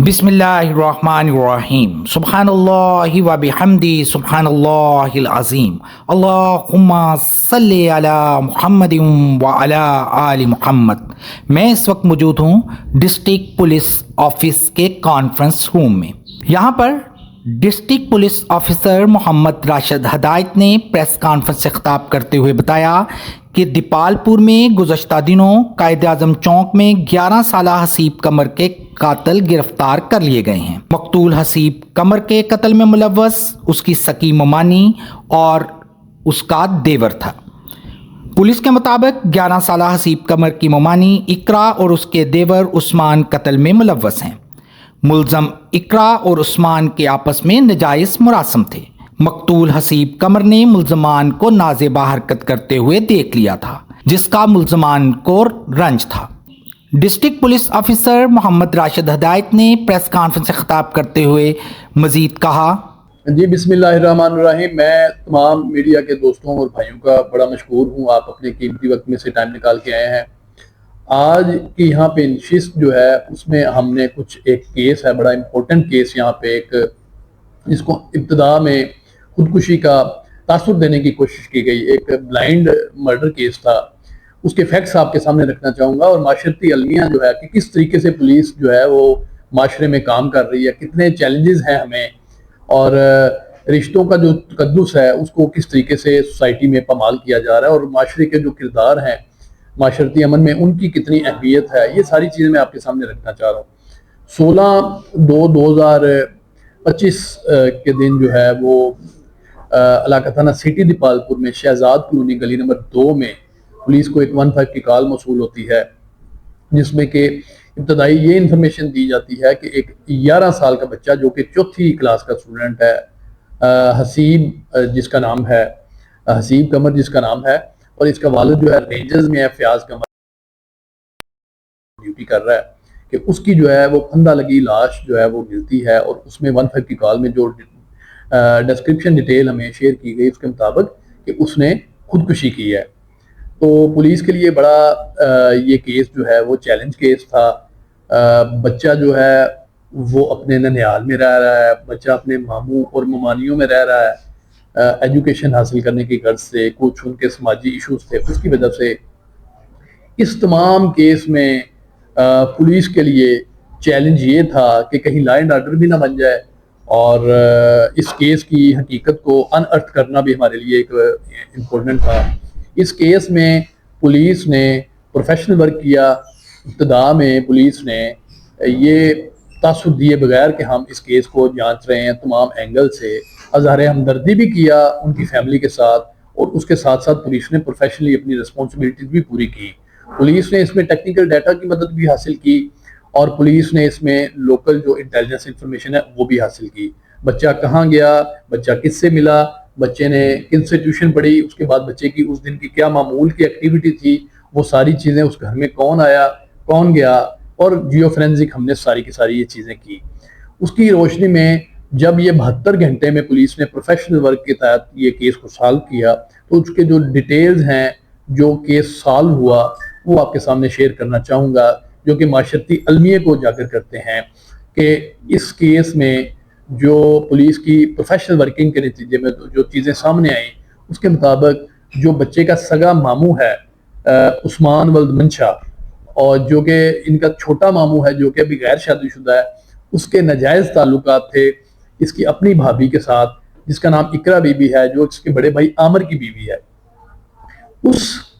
बिस्मिल्लाहिर्रहमानिर्रहीम सुब्हानल्लाहि व बिहम्दी सुब्हानल्लाहिल अज़ीम अल्लाहुम्मा सल्ली अला मुहम्मदिन व अला आलि मुहम्मद। मैं इस वक्त मौजूद हूँ डिस्ट्रिक्ट पुलिस ऑफिस के कॉन्फ्रेंस रूम में। यहाँ पर district police officer Mohammad Rashid Hidayat ने प्रेस कॉन्फ्रेंस से खिताब करते हुए बताया कि दीपालपुर में गुज़श्ता दिनों कायद आज़म चौक में 11 साला हसीब कमर के कातिल गिरफ्तार कर लिए गए हैं। मकतूल हसीब कमर के कत्ल में मुलव्वस उसकी सकी ममानी और उसका देवर था। पुलिस के मुताबिक 11 साला हसीब कमर की ममानी इकरा और उसके देवर उस्मान कत्ल में मुलव्वस हैं। मुलजम इकरा और उस्मान के आपस में नजायज़ मुरासम थे। मकतूल हसीब कमर ने मुलजमान को नाज़ेबा हरकत करते हुए देख लिया था, जिसका मुलजमान को रंज था। District police officer Mohammad Rashid Hidayat ने प्रेस कॉन्फ्रेंस से खिताब करते हुए मजीद कहा, जी बिस्मिल्लाहिर्रहमानिर्रहीम। मैं तमाम मीडिया के दोस्तों और भाइयों का बड़ा मशकूर हूँ, आप अपने कीमती वक्त में से टाइम निकाल के आए हैं। आज की यहाँ पे नशिस्त जो है उसमें हमने एक केस है, बड़ा इम्पोर्टेंट केस, यहाँ पे इसको इब्तिदा में खुदकुशी का तासुर देने की कोशिश की गई। एक ब्लाइंड मर्डर केस था, उसके फैक्ट्स आपके सामने रखना चाहूँगा और माशरती अलमिया जो है कि किस तरीके से पुलिस जो है वो माशरे में काम कर रही है, कितने चैलेंजेस हैं हमें, और रिश्तों का जो तकद्दुस है उसको किस तरीके से सोसाइटी में पामाल किया जा रहा है, और माशरे के जो किरदार हैं माशरती अमन में उनकी कितनी अहमियत है, ये सारी चीज़ें मैं आपके सामने रखना चाह रहा हूँ। 16/2/2025 के दिन जो है वो इलाका थाना सिटी दीपालपुर में शहजाद कॉलोनी गली नंबर 2 में पुलिस को एक 15 की कॉल मौसूल होती है, जिसमें कि इब्तदाई ये इंफॉर्मेशन दी जाती है कि एक 11 साल का बच्चा जो कि 4th क्लास का स्टूडेंट है, जिसका नाम है हसीब कमर जिसका नाम है, और इसका वालिद जो है रेंजर्स में है, फयाज कमर ड्यूटी कर रहा है, कि उसकी जो है वो फंदा लगी लाश जो है वो मिलती है, और उसमें 15 की कॉल में जो डिस्क्रिप्शन डिटेल हमें शेयर की गई उसके मुताबिक कि उसने खुदकुशी की है। तो पुलिस के लिए बड़ा ये केस जो है वो चैलेंज केस था। बच्चा जो है वो अपने ननिहाल में रह रहा है, बच्चा अपने मामू और ममानियों में रह रहा है, एजुकेशन हासिल करने की गर्ज से, कुछ उनके समाजी इश्यूज थे, उसकी वजह से इस तमाम केस में पुलिस के लिए चैलेंज ये था कि कहीं लॉ एंड ऑर्डर भी ना बन जाए, और इस केस की हकीकत को अनअर्थ करना भी हमारे लिए एक इम्पोर्टेंट था। इस केस में पुलिस ने प्रोफेशनल वर्क किया। इब्तिदा में पुलिस ने ये तासुर दिए बगैर कि हम इस केस को जांच रहे हैं तमाम एंगल से, अज़हार हमदर्दी भी किया उनकी फैमिली के साथ, और उसके साथ साथ पुलिस ने प्रोफेशनली अपनी रिस्पॉन्सिबिलिटीज भी पूरी की। पुलिस ने इसमें टेक्निकल डाटा की मदद भी हासिल की, और पुलिस ने इसमें लोकल जो इंटेलिजेंस इंफॉर्मेशन है वो भी हासिल की। बच्चा कहाँ गया, बच्चा किससे मिला, बच्चे ने किन से ट्यूशन पढ़ी, उसके बाद बच्चे की उस दिन की क्या मामूल की एक्टिविटी थी, वो सारी चीज़ें, उस घर में कौन आया कौन गया, और जियो फोरेंसिक हमने सारी की सारी ये चीज़ें की। उसकी रोशनी में जब ये 72 घंटे में पुलिस ने प्रोफेशनल वर्क के तहत ये केस को सॉल्व किया, तो उसके जो डिटेल्स हैं, जो केस सॉल्व हुआ, वो आपके सामने शेयर करना चाहूँगा, जो कि माशरती अलमिये को उजागर करते हैं कि इस केस में जो पुलिस की प्रोफेशनल वर्किंग के नतीजे में जो चीज़ें सामने आई, उसके मुताबिक जो बच्चे का सगा मामू है उस्मान वल्द मंशा, और जो कि इनका छोटा मामू है जो कि अभी गैर शादीशुदा है, उसके नाजायज़ ताल्लुकात थे इसकी अपनी भाभी के साथ, जिसका नाम इकरा बीबी है, जो इसके बड़े भाई आमिर की बीवी है। उस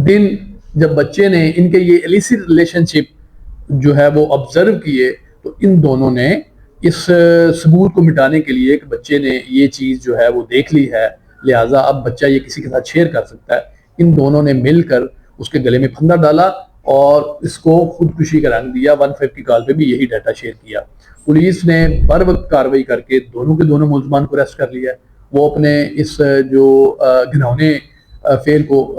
दिन जब बच्चे ने इनके ये इलिसिट रिलेशनशिप जो है वो ऑब्जर्व किए, तो इन दोनों ने इस सबूत को मिटाने के लिए, कि बच्चे ने ये चीज़ जो है वो देख ली है, लिहाजा अब बच्चा ये किसी के साथ शेयर कर सकता है, इन दोनों ने मिलकर उसके गले में फंदा डाला और इसको खुदकुशी का रंग दिया। 15 की कॉल पे भी यही डाटा शेयर किया। पुलिस ने बर वक्त कार्रवाई करके दोनों के दोनों मुलजमान को अरेस्ट कर लिया। वो अपने इस जो घिनौने फेल को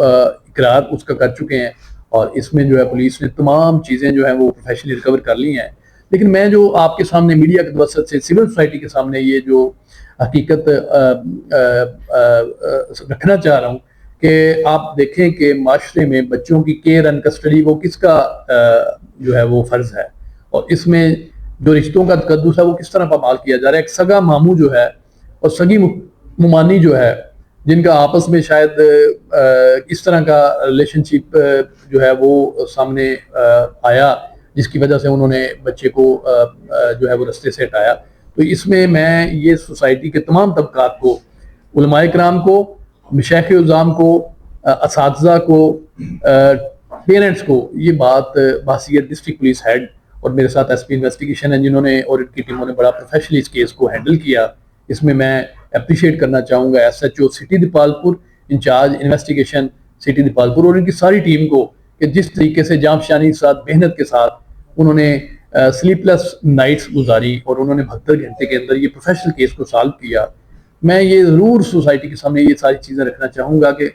इकरार उसका कर चुके हैं, और इसमें जो है पुलिस ने तमाम चीज़ें जो है वो प्रोफेशनली रिकवर कर ली हैं। लेकिन मैं जो आपके सामने मीडिया के वसत से सिविल सोसाइटी के सामने ये जो हकीकत रखना चाह रहा हूँ कि आप देखें कि माशरे में बच्चों की केयर एंड कस्टडी वो किसका जो है वो फ़र्ज़ है, और इसमें جو رشتوں کا تقدس ہے وہ کس طرح پامال کیا جا رہا ہے. ایک سگا ماموں جو ہے اور سگی ممانی جو ہے, جن کا آپس میں شاید اس طرح کا ریلیشن شپ جو ہے وہ سامنے آیا, جس کی وجہ سے انہوں نے بچے کو جو ہے وہ رستے سے ہٹایا. تو اس میں یہ سوسائٹی کے تمام طبقات کو, علماء کرام کو, مشائخ عظام کو, اساتذہ کو, پیرنٹس کو, یہ بات بحیثیت ڈسٹرکٹ پولیس ہیڈ اور میرے ساتھ ایس پی انویسٹیگیشن ہیں جنہوں نے اور ان کی ٹیموں نے بڑا پروفیشنلی اس کیس کو ہینڈل کیا, اس میں اپریشیٹ کرنا چاہوں گا S H O city Dipalpur, incharge investigation city Dipalpur, اور ان کی ساری ٹیم کو کہ جس طریقے سے جانفشانی کے ساتھ, محنت کے ساتھ انہوں نے سلیپ لیس نائٹس گزاری اور انہوں نے 72 گھنٹے کے اندر یہ پروفیشنل کیس کو سالو کیا. میں یہ ضرور سوسائٹی کے سامنے یہ ساری چیزیں رکھنا چاہوں گا کہ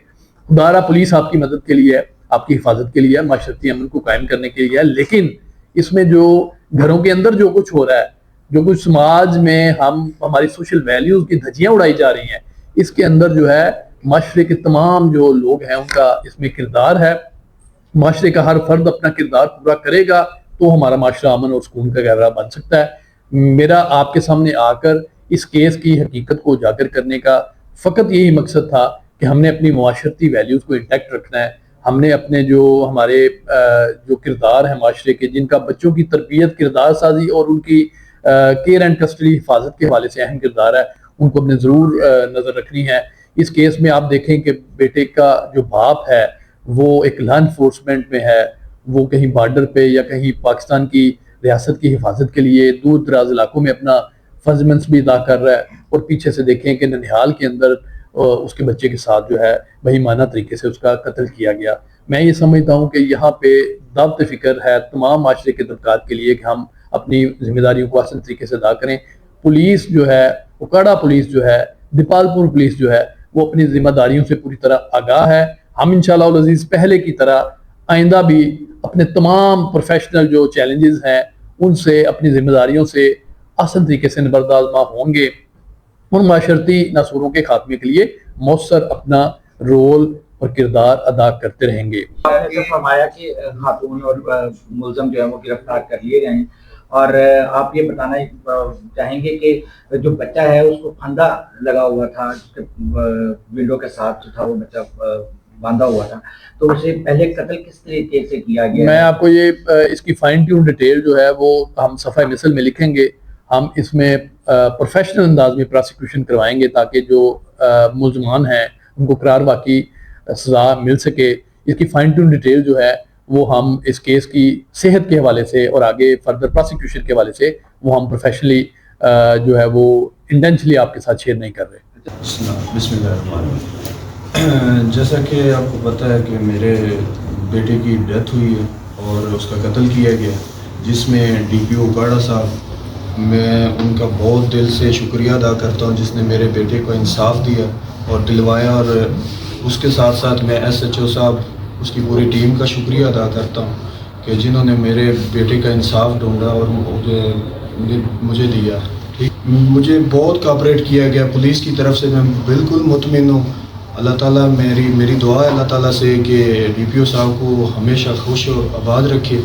خدارہ پولیس آپ کی مدد کے لیے ہے, آپ کی حفاظت کے لیے ہے, معاشرتی امن کو قائم کرنے کے لیے ہے, لیکن اس میں جو گھروں کے اندر جو کچھ ہو رہا ہے, جو کچھ سماج میں ہماری سوشل ویلیوز کی دھجیاں اڑائی جا رہی ہیں, اس کے اندر جو ہے معاشرے کے تمام جو لوگ ہیں ان کا اس میں کردار ہے. معاشرے کا ہر فرد اپنا کردار پورا کرے گا تو ہمارا معاشرہ امن اور سکون کا گہوارہ بن سکتا ہے. میرا آپ کے سامنے آ کر اس کیس کی حقیقت کو اجاگر کرنے کا فقط یہی مقصد تھا کہ ہم نے اپنی معاشرتی ویلیوز کو انٹیکٹ رکھنا ہے. ہم نے اپنے جو ہمارے جو کردار ہیں معاشرے کے, جن کا بچوں کی تربیت, کردار سازی اور ان کی کیئر اینڈ کسٹڈی, حفاظت کے حوالے سے اہم کردار ہے, ان کو اپنے ضرور نظر رکھنی ہے. اس کیس میں آپ دیکھیں کہ بیٹے کا جو باپ ہے وہ ایک لا انفورسمنٹ میں ہے, وہ کہیں بارڈر پہ یا کہیں پاکستان کی ریاست کی حفاظت کے لیے دور دراز علاقوں میں اپنا فرض منصبی ادا کر رہا ہے, اور پیچھے سے دیکھیں کہ ننیہال کے اندر اس کے بچے کے ساتھ جو ہے بہیمانہ طریقے سے اس کا قتل کیا گیا. میں یہ سمجھتا ہوں کہ یہاں پہ دعوت فکر ہے تمام معاشرے کے طبقات کے لیے کہ ہم اپنی ذمہ داریوں کو آسان طریقے سے ادا کریں. پولیس جو ہے, اکاڑا پولیس جو ہے, دیپالپور پولیس جو ہے, وہ اپنی ذمہ داریوں سے پوری طرح آگاہ ہے. ہم انشاءاللہ العزیز پہلے کی طرح آئندہ بھی اپنے تمام پروفیشنل جو چیلنجز ہیں ان سے, اپنی ذمہ داریوں سے آسان طریقے سے نبردآزما ہوں گے, ان معاشرتی ناصوروں کے خاتمے کے لیے مؤثر اپنا رول اور کردار ادا کرتے رہیں گے. آپ نے فرمایا کہ خاتون اور ملزم جو ہے وہ گرفتار کر لیے گئے ہیں, اور آپ یہ بتانا چاہیں گے کہ جو بچہ ہے اس کو پھندا لگا ہوا تھا, ونڈو کے ساتھ جو تھا وہ بچہ باندھا ہوا تھا, تو اسے پہلے قتل کس طریقے سے کیا گیا؟ میں آپ کو یہ اس کی فائن ٹیون ڈیٹیل جو ہے وہ ہم صفحہ مثل میں لکھیں گے. ہم اس میں پروفیشنل انداز میں پراسیکیوشن کروائیں گے تاکہ جو ملزمان ہیں ان کو قرار باقی سزا مل سکے. اس کی فائن ٹیون ڈیٹیل جو ہے وہ ہم اس کیس کی صحت کے حوالے سے اور آگے فردر پراسیکیوشن کے حوالے سے وہ ہم پروفیشنلی جو ہے وہ انٹینشلی آپ کے ساتھ شیئر نہیں کر رہے. بسم اللہ الرحمن الرحیم. جیسا کہ آپ کو پتہ ہے کہ میرے بیٹے کی ڈیتھ ہوئی ہے اور اس کا قتل کیا گیا, جس میں ڈی پی او اکاڑا صاحب, میں ان کا بہت دل سے شکریہ ادا کرتا ہوں جس نے میرے بیٹے کو انصاف دیا اور دلوایا, اور اس کے ساتھ ساتھ میں ایس ایچ او صاحب, اس کی پوری ٹیم کا شکریہ ادا کرتا ہوں کہ جنہوں نے میرے بیٹے کا انصاف ڈھونڈا اور مجھے دیا. مجھے بہت کوآپریٹ کیا گیا پولیس کی طرف سے, میں بالکل مطمئن ہوں. اللہ تعالیٰ میری دعا ہے اللہ تعالیٰ سے کہ ڈی پی او صاحب کو ہمیشہ خوش و آباد رکھے.